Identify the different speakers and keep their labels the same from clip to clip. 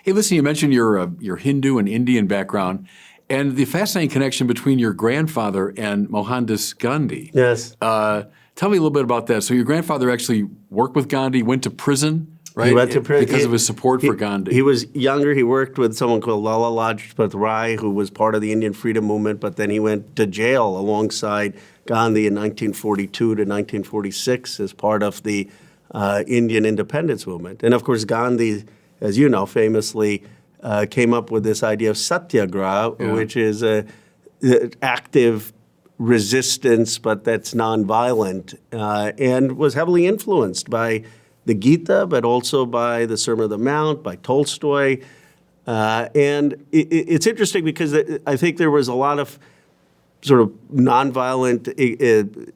Speaker 1: Hey, listen, you mentioned your Hindu and Indian background and the fascinating connection between your grandfather and Mohandas Gandhi.
Speaker 2: Yes.
Speaker 1: Tell me a little bit about that. So your grandfather actually worked with Gandhi, went to prison, right?
Speaker 2: He went to prison
Speaker 1: because of his support for Gandhi.
Speaker 2: He was younger. He worked with someone called Lala Lajpat Rai, who was part of the Indian freedom movement, but then he went to jail alongside Gandhi in 1942 to 1946 as part of the Indian independence movement. And of course, Gandhi, as you know, famously came up with this idea of satyagraha, which is active resistance, but that's nonviolent, and was heavily influenced by the Gita, but also by the Sermon on the Mount, by Tolstoy. And it's interesting because I think there was a lot of sort of nonviolent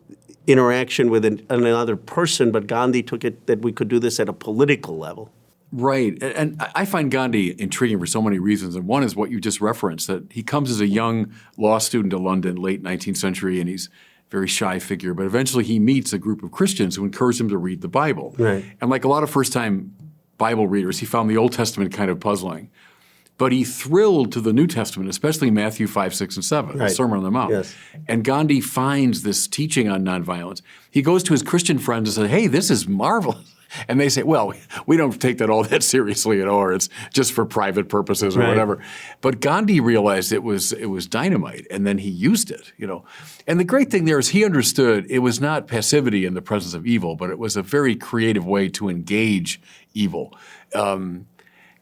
Speaker 2: interaction with another person, but Gandhi took it that we could do this at a political level.
Speaker 1: Right. And I find Gandhi intriguing for so many reasons. And one is what you just referenced, that he comes as a young law student to London, late 19th century, and he's a very shy figure. But eventually he meets a group of Christians who encourage him to read the Bible.
Speaker 2: Right.
Speaker 1: And like a lot of first-time Bible readers, he found the Old Testament kind of puzzling. But he thrilled to the New Testament, especially Matthew 5, 6, and 7, the Sermon on the Mount.
Speaker 2: Yes.
Speaker 1: And Gandhi finds this teaching on nonviolence. He goes to his Christian friends and says, hey, this is marvelous. And they say, well, we don't take that all that seriously at all. Or it's just for private purposes or whatever. But Gandhi realized it was dynamite, and then he used it, you know. And the great thing there is he understood it was not passivity in the presence of evil, but it was a very creative way to engage evil.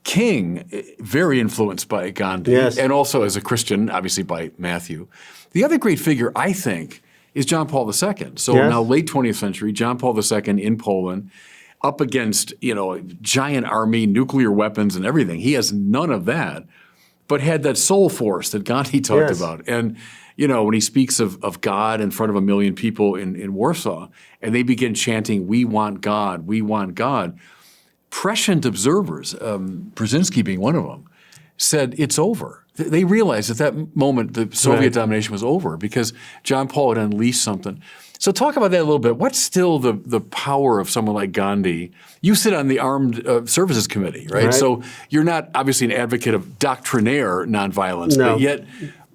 Speaker 1: King, very influenced by Gandhi, and also as a Christian, obviously by Matthew. The other great figure, I think, is John Paul II. So now late 20th century, John Paul II in Poland, up against, you know, a giant army, nuclear weapons and everything. He has none of that, but had that soul force that Gandhi talked about. And, you know, when he speaks of God in front of 1 million people in Warsaw, and they begin chanting, we want God, we want God, prescient observers, Brzezinski being one of them, said it's over. They realized at that moment the Soviet domination was over because John Paul had unleashed something. So talk about that a little bit. What's still the power of someone like Gandhi? You sit on the Armed Services Committee, right? So you're not obviously an advocate of doctrinaire nonviolence, but yet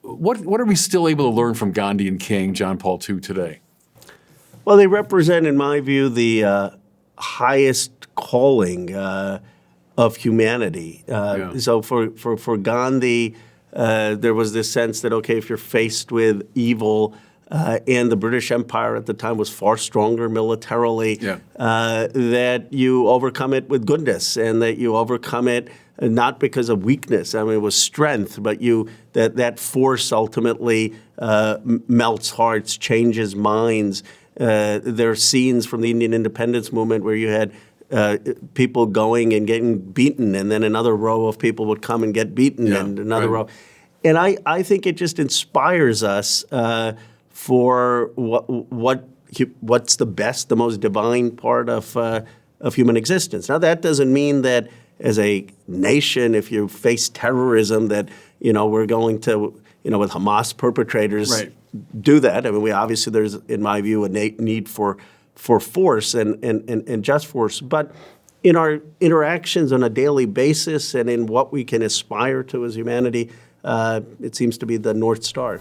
Speaker 1: what are we still able to learn from Gandhi and King, John Paul II today?
Speaker 2: Well, they represent, in my view, the highest calling of humanity. So for Gandhi, there was this sense that, okay, if you're faced with evil, and the British Empire at the time was far stronger militarily, that you overcome it with goodness, and that you overcome it not because of weakness. I mean, it was strength, but that force ultimately melts hearts, changes minds. There are scenes from the Indian independence movement where you had people going and getting beaten, and then another row of people would come and get beaten, and another row. And I think it just inspires us for what's the best, the most divine part of human existence. Now, that doesn't mean that as a nation, if you face terrorism, that we're going to with Hamas perpetrators do that. I mean, there's, in my view, a need for force and just force. But in our interactions on a daily basis and in what we can aspire to as humanity, it seems to be the North Star.